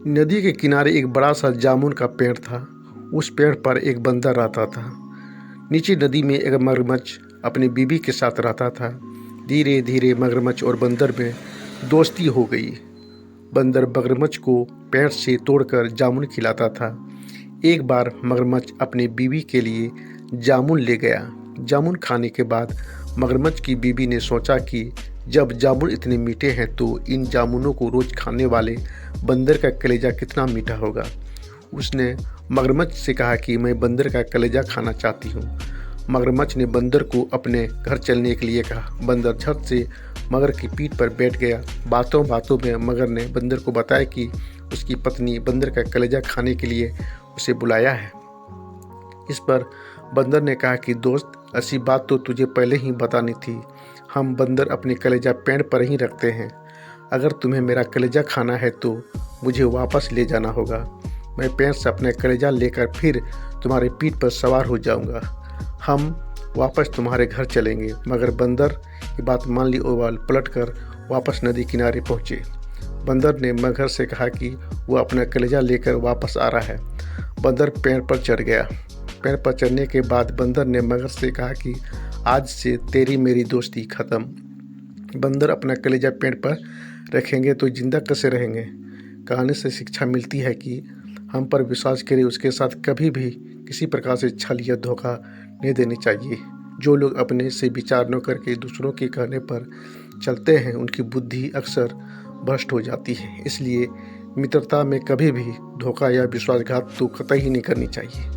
नदी के किनारे एक बड़ा सा जामुन का पेड़ था। उस पेड़ पर एक बंदर रहता था। नीचे नदी में एक मगरमच्छ अपनी बीवी के साथ रहता था। धीरे धीरे मगरमच्छ और बंदर में दोस्ती हो गई। बंदर मगरमच्छ को पेड़ से तोड़कर जामुन खिलाता था। एक बार मगरमच्छ अपनी बीवी के लिए जामुन ले गया। जामुन खाने के बाद मगरमच्छ की बीवी ने सोचा कि जब जामुन इतने मीठे हैं तो इन जामुनों को रोज खाने वाले बंदर का कलेजा कितना मीठा होगा। उसने मगरमच्छ से कहा कि मैं बंदर का कलेजा खाना चाहती हूँ। मगरमच्छ ने बंदर को अपने घर चलने के लिए कहा। बंदर झट से मगर की पीठ पर बैठ गया। बातों बातों में मगर ने बंदर को बताया कि उसकी पत्नी बंदर का कलेजा खाने के लिए उसे बुलाया है। इस पर बंदर ने कहा कि दोस्त, ऐसी बात तो तुझे पहले ही बतानी थी। हम बंदर अपने कलेजा पेड़ पर ही रखते हैं। अगर तुम्हें मेरा कलेजा खाना है तो मुझे वापस ले जाना होगा। मैं पेड़ से अपना कलेजा लेकर फिर तुम्हारे पीठ पर सवार हो जाऊंगा। हम वापस तुम्हारे घर चलेंगे। मगर बंदर की बात मान ली और पलटकर वापस नदी किनारे पहुँचे। बंदर ने मगर से कहा कि वो अपना कलेजा लेकर वापस आ रहा है। बंदर पेड़ पर चढ़ गया। पेड़ पर चढ़ने के बाद बंदर ने मगर से कहा कि आज से तेरी मेरी दोस्ती ख़त्म। बंदर अपना कलेजा पेड़ पर रखेंगे तो जिंदा कैसे रहेंगे। कहानी से शिक्षा मिलती है कि हम पर विश्वास करें उसके साथ कभी भी किसी प्रकार से छल या धोखा नहीं देनी चाहिए। जो लोग अपने से विचार न करके दूसरों के कहने पर चलते हैं उनकी बुद्धि अक्सर भ्रष्ट हो जाती है। इसलिए मित्रता में कभी भी धोखा या विश्वासघात तो कतई ही नहीं करनी चाहिए।